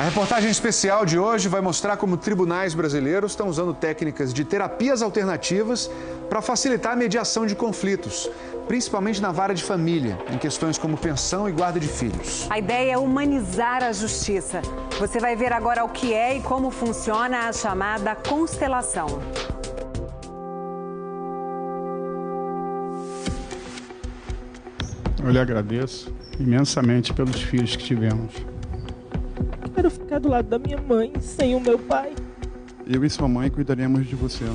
A reportagem especial de hoje vai mostrar como tribunais brasileiros estão usando técnicas de terapias alternativas para facilitar a mediação de conflitos, principalmente na vara de família, em questões como pensão e guarda de filhos. A ideia é humanizar a justiça. Você vai ver agora o que é e como funciona a chamada constelação. Eu lhe agradeço imensamente pelos filhos que tivemos. Quero ficar do lado da minha mãe, sem o meu pai. Eu e sua mãe cuidaremos de você.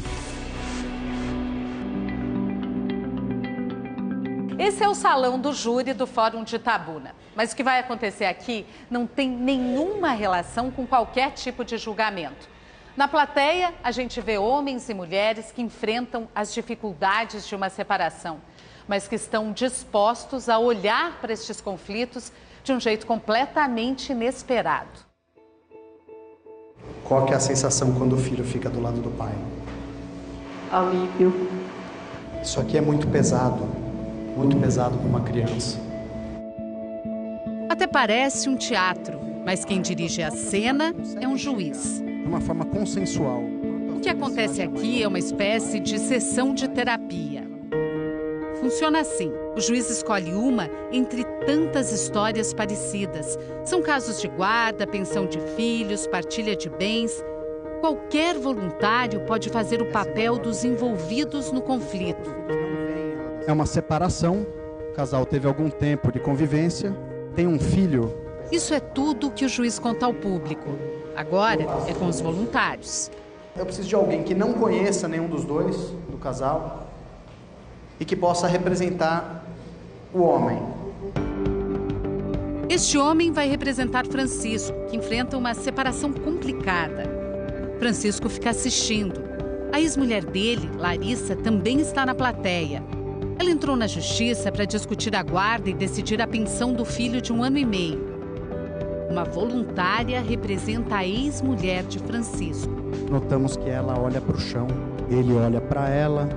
Esse é o salão do júri do Fórum de Itabuna. Mas o que vai acontecer aqui não tem nenhuma relação com qualquer tipo de julgamento. Na plateia, a gente vê homens e mulheres que enfrentam as dificuldades de uma separação, mas que estão dispostos a olhar para estes conflitos de um jeito completamente inesperado. Qual que é a sensação quando o filho fica do lado do pai? Alívio. Isso aqui é muito pesado para uma criança. Até parece um teatro, mas quem dirige a cena é um juiz. De uma forma consensual. O que acontece aqui é uma espécie de sessão de terapia. Funciona assim: o juiz escolhe uma entre tantas histórias parecidas. São casos de guarda, pensão de filhos, partilha de bens. Qualquer voluntário pode fazer o papel dos envolvidos no conflito. É uma separação, o casal teve algum tempo de convivência, tem um filho. Isso é tudo que o juiz conta ao público. Agora é com os voluntários. Eu preciso de alguém que não conheça nenhum dos dois, do casal, e que possa representar o homem. Este homem vai representar Francisco, que enfrenta uma separação complicada. Francisco fica assistindo. A ex-mulher dele, Larissa, também está na plateia. Ela entrou na justiça para discutir a guarda e decidir a pensão do filho de 1 ano e meio. Uma voluntária representa a ex-mulher de Francisco. Notamos que ela olha para o chão, ele olha para ela.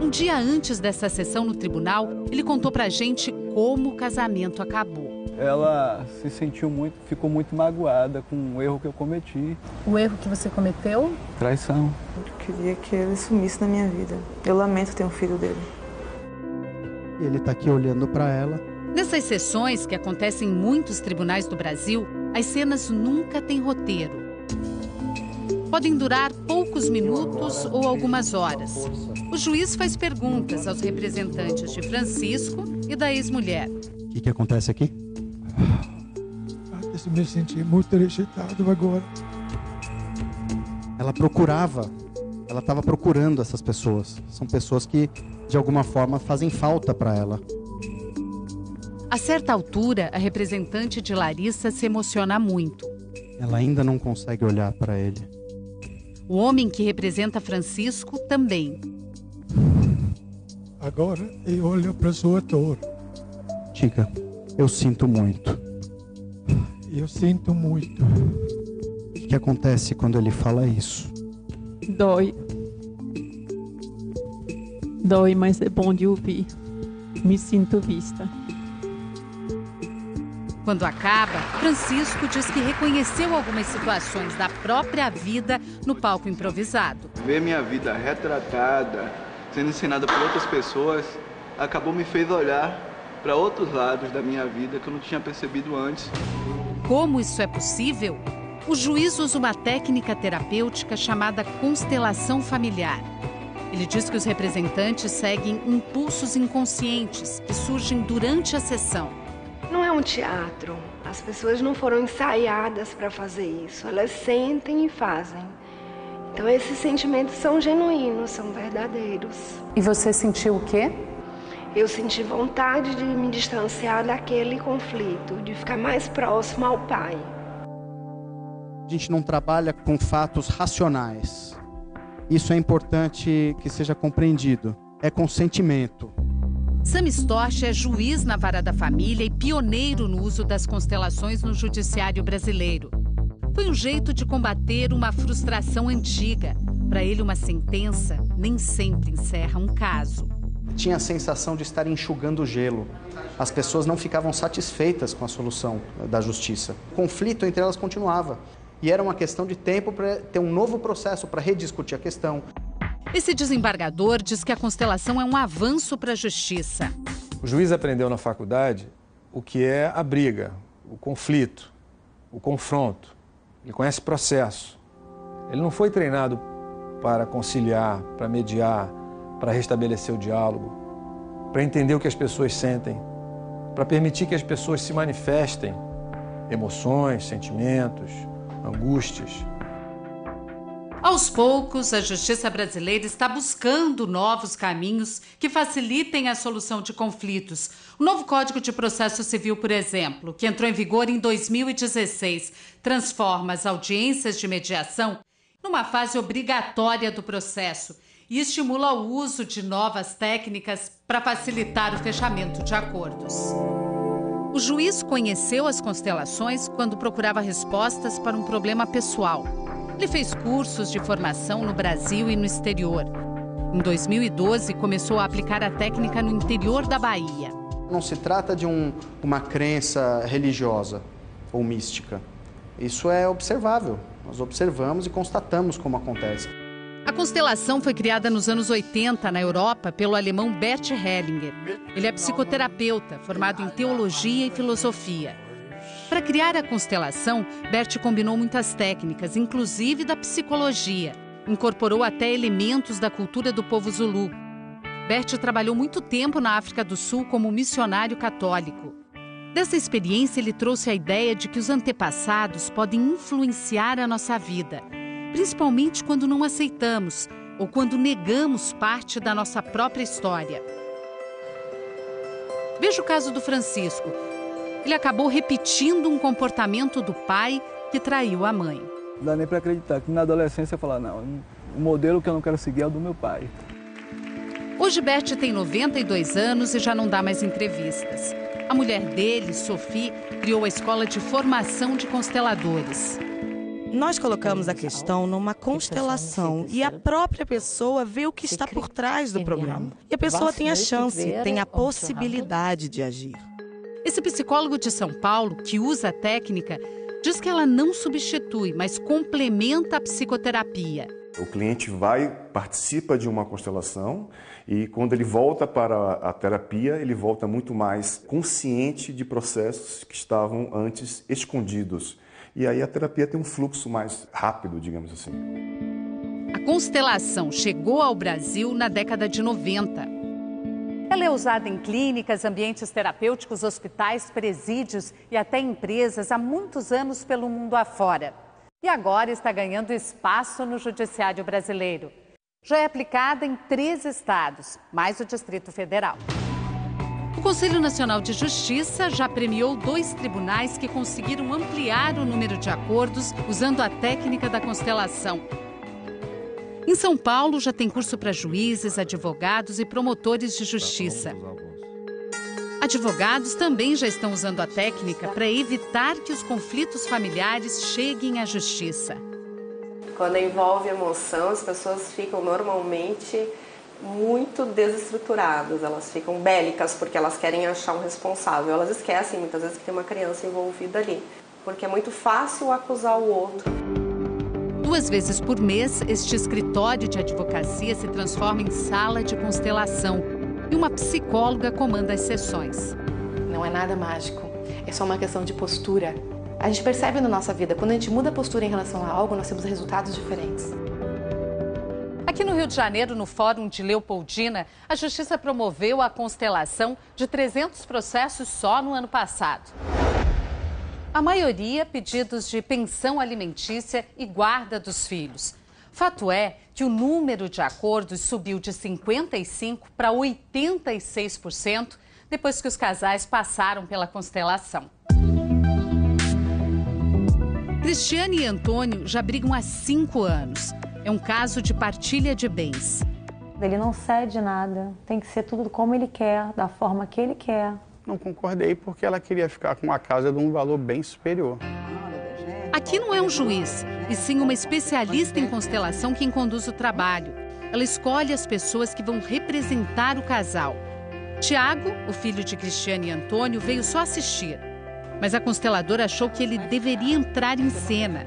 Um dia antes dessa sessão no tribunal, ele contou pra gente como o casamento acabou. Ela se sentiu ficou muito magoada com o erro que eu cometi. O erro que você cometeu? Traição. Eu queria que ele sumisse da minha vida. Eu lamento ter um filho dele. E ele está aqui olhando para ela. Nessas sessões, que acontecem em muitos tribunais do Brasil, as cenas nunca têm roteiro. Podem durar poucos minutos ou algumas horas. O juiz faz perguntas aos representantes de Francisco e da ex-mulher. O que acontece aqui? Eu me senti muito rejeitado agora. Ela estava procurando essas pessoas. São pessoas que, de alguma forma, fazem falta para ela. A certa altura, a representante de Larissa se emociona muito. Ela ainda não consegue olhar para ele. O homem que representa Francisco também. Agora eu olho para sua dor. Diga, eu sinto muito. Eu sinto muito. O que acontece quando ele fala isso? Dói. Dói, mas é bom de ouvir. Me sinto vista. Quando acaba, Francisco diz que reconheceu algumas situações da própria vida no palco improvisado. Ver minha vida retratada, sendo ensinada por outras pessoas, me fez olhar para outros lados da minha vida que eu não tinha percebido antes. Como isso é possível? O juiz usa uma técnica terapêutica chamada constelação familiar. Ele diz que os representantes seguem impulsos inconscientes que surgem durante a sessão. Não é um teatro. As pessoas não foram ensaiadas para fazer isso. Elas sentem e fazem. Então esses sentimentos são genuínos, são verdadeiros. E você sentiu o quê? Eu senti vontade de me distanciar daquele conflito, de ficar mais próximo ao pai. A gente não trabalha com fatos racionais. Isso é importante que seja compreendido. É consentimento. Sam Storch é juiz na Vara da Família e pioneiro no uso das constelações no judiciário brasileiro. Foi um jeito de combater uma frustração antiga. Para ele, uma sentença nem sempre encerra um caso. tinha a sensação de estar enxugando gelo. As pessoas não ficavam satisfeitas com a solução da justiça. O conflito entre elas continuava. E era uma questão de tempo para ter um novo processo para rediscutir a questão. Esse desembargador diz que a constelação é um avanço para a justiça. O juiz aprendeu na faculdade o que é a briga, o conflito, o confronto. Ele conhece processo. Ele não foi treinado para conciliar, para mediar, para restabelecer o diálogo, para entender o que as pessoas sentem, para permitir que as pessoas se manifestem emoções, sentimentos, angústias. Aos poucos, a justiça brasileira está buscando novos caminhos que facilitem a solução de conflitos. O novo Código de Processo Civil, por exemplo, que entrou em vigor em 2016, transforma as audiências de mediação numa fase obrigatória do processo e estimula o uso de novas técnicas para facilitar o fechamento de acordos. O juiz conheceu as constelações quando procurava respostas para um problema pessoal. Ele fez cursos de formação no Brasil e no exterior. Em 2012, começou a aplicar a técnica no interior da Bahia. Não se trata de uma crença religiosa ou mística. Isso é observável. Nós observamos e constatamos como acontece. A constelação foi criada nos anos 80 na Europa pelo alemão Bert Hellinger. Ele é psicoterapeuta, formado em teologia e filosofia. Para criar a constelação, Bert combinou muitas técnicas, inclusive da psicologia. Incorporou até elementos da cultura do povo Zulu. Bert trabalhou muito tempo na África do Sul como missionário católico. Dessa experiência, ele trouxe a ideia de que os antepassados podem influenciar a nossa vida, principalmente quando não aceitamos ou quando negamos parte da nossa própria história. Veja o caso do Francisco. Ele acabou repetindo um comportamento do pai que traiu a mãe. Não dá nem para acreditar que na adolescência eu falar, não, o modelo que eu não quero seguir é o do meu pai. Hoje Bert tem 92 anos e já não dá mais entrevistas. A mulher dele, Sophie, criou a escola de formação de consteladores. Nós colocamos a questão numa constelação e a própria pessoa vê o que está por trás do problema. E a pessoa tem a chance, tem a possibilidade de agir. Esse psicólogo de São Paulo, que usa a técnica, diz que ela não substitui, mas complementa a psicoterapia. O cliente participa de uma constelação e quando ele volta para a terapia, ele volta muito mais consciente de processos que estavam antes escondidos. E aí a terapia tem um fluxo mais rápido, digamos assim. A constelação chegou ao Brasil na década de 90. Ela é usada em clínicas, ambientes terapêuticos, hospitais, presídios e até empresas há muitos anos pelo mundo afora. E agora está ganhando espaço no judiciário brasileiro. Já é aplicada em 3 estados, mais o Distrito Federal. O Conselho Nacional de Justiça já premiou 2 tribunais que conseguiram ampliar o número de acordos usando a técnica da constelação. Em São Paulo, já tem curso para juízes, advogados e promotores de justiça. Advogados também já estão usando a técnica para evitar que os conflitos familiares cheguem à justiça. Quando envolve emoção, as pessoas ficam normalmente muito desestruturadas, elas ficam bélicas porque elas querem achar um responsável. Elas esquecem muitas vezes que tem uma criança envolvida ali, porque é muito fácil acusar o outro. 2 vezes por mês, este escritório de advocacia se transforma em sala de constelação e uma psicóloga comanda as sessões. Não é nada mágico, é só uma questão de postura. A gente percebe na nossa vida, quando a gente muda a postura em relação a algo, nós temos resultados diferentes. Aqui no Rio de Janeiro, no Fórum de Leopoldina, a Justiça promoveu a constelação de 300 processos só no ano passado. A maioria pedidos de pensão alimentícia e guarda dos filhos. Fato é que o número de acordos subiu de 55% para 86% depois que os casais passaram pela constelação. Cristiane e Antônio já brigam há 5 anos. É um caso de partilha de bens. Ele não cede nada, tem que ser tudo como ele quer, da forma que ele quer. Não concordei porque ela queria ficar com uma casa de um valor bem superior. Aqui não é um juiz, e sim uma especialista em constelação quem conduz o trabalho. ela escolhe as pessoas que vão representar o casal. Tiago, o filho de Cristiane e Antônio, veio só assistir. Mas a consteladora achou que ele deveria entrar em cena.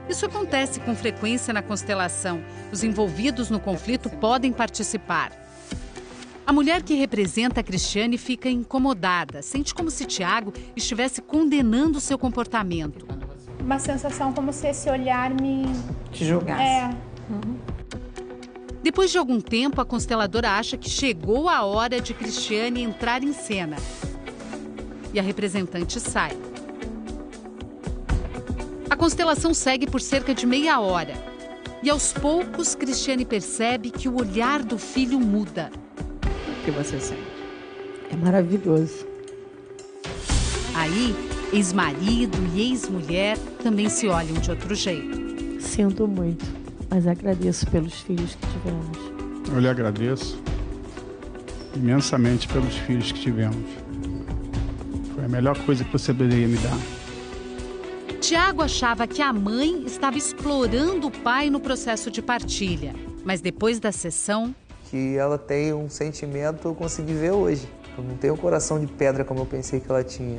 Isso acontece com frequência na constelação. Os envolvidos no conflito podem participar. A mulher que representa a Cristiane fica incomodada. Sente como se Tiago estivesse condenando seu comportamento. Uma sensação como se esse olhar me... te julgasse. Depois de algum tempo, a consteladora acha que chegou a hora de Cristiane entrar em cena. E a representante sai. A constelação segue por cerca de meia hora. E aos poucos, Cristiane percebe que o olhar do filho muda. O que você sente? É maravilhoso. Aí, ex-marido e ex-mulher também se olham de outro jeito. Sinto muito, mas agradeço pelos filhos que tivemos. Eu lhe agradeço imensamente pelos filhos que tivemos. Foi a melhor coisa que você poderia me dar. Tiago achava que a mãe estava explorando o pai no processo de partilha. Mas depois da sessão... que ela tem um sentimento, eu consegui ver hoje. Eu não tenho um coração de pedra como eu pensei que ela tinha.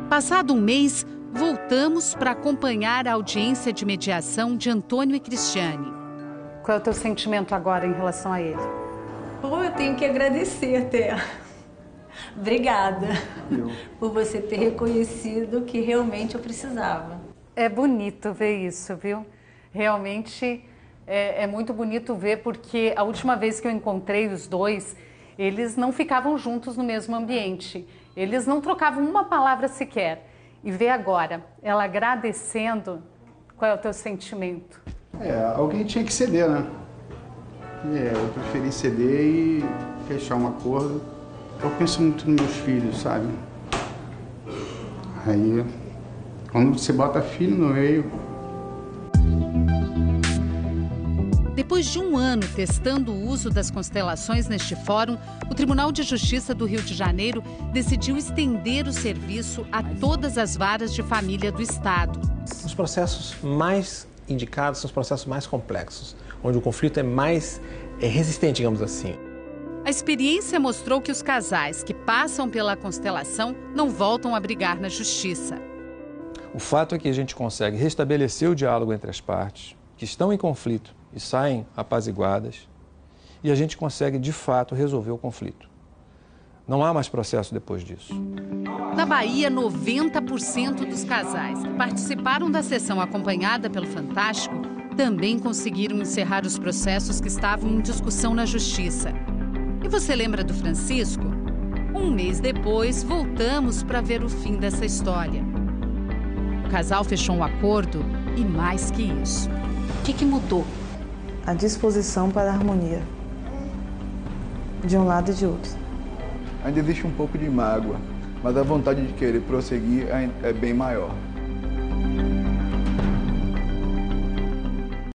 Passado um mês, voltamos para acompanhar a audiência de mediação de Antônio e Cristiane. Qual é o teu sentimento agora em relação a ele? Bom, eu tenho que agradecer até. Obrigada por você ter reconhecido que realmente eu precisava. É bonito ver isso, viu? Realmente é muito bonito ver, porque a última vez que eu encontrei os dois, eles não ficavam juntos no mesmo ambiente. Eles não trocavam uma palavra sequer. E ver agora, ela agradecendo, qual é o teu sentimento? Alguém tinha que ceder, né? Eu preferi ceder e fechar um acordo. Eu penso muito nos meus filhos, sabe? Aí, quando você bota filho no meio... Depois de um ano testando o uso das constelações neste fórum, o Tribunal de Justiça do Rio de Janeiro decidiu estender o serviço a todas as varas de família do Estado. Os processos mais indicados são os processos mais complexos, onde o conflito é mais resistente, digamos assim. A experiência mostrou que os casais que passam pela constelação não voltam a brigar na justiça. O fato é que a gente consegue restabelecer o diálogo entre as partes que estão em conflito e saem apaziguadas, e a gente consegue, de fato, resolver o conflito. Não há mais processo depois disso. Na Bahia, 90% dos casais que participaram da sessão acompanhada pelo Fantástico também conseguiram encerrar os processos que estavam em discussão na Justiça. E você lembra do Francisco? Um mês depois, voltamos para ver o fim dessa história. O casal fechou um acordo e mais que isso. O que mudou? A disposição para a harmonia, de um lado e de outro. Ainda existe um pouco de mágoa, mas a vontade de querer prosseguir é bem maior.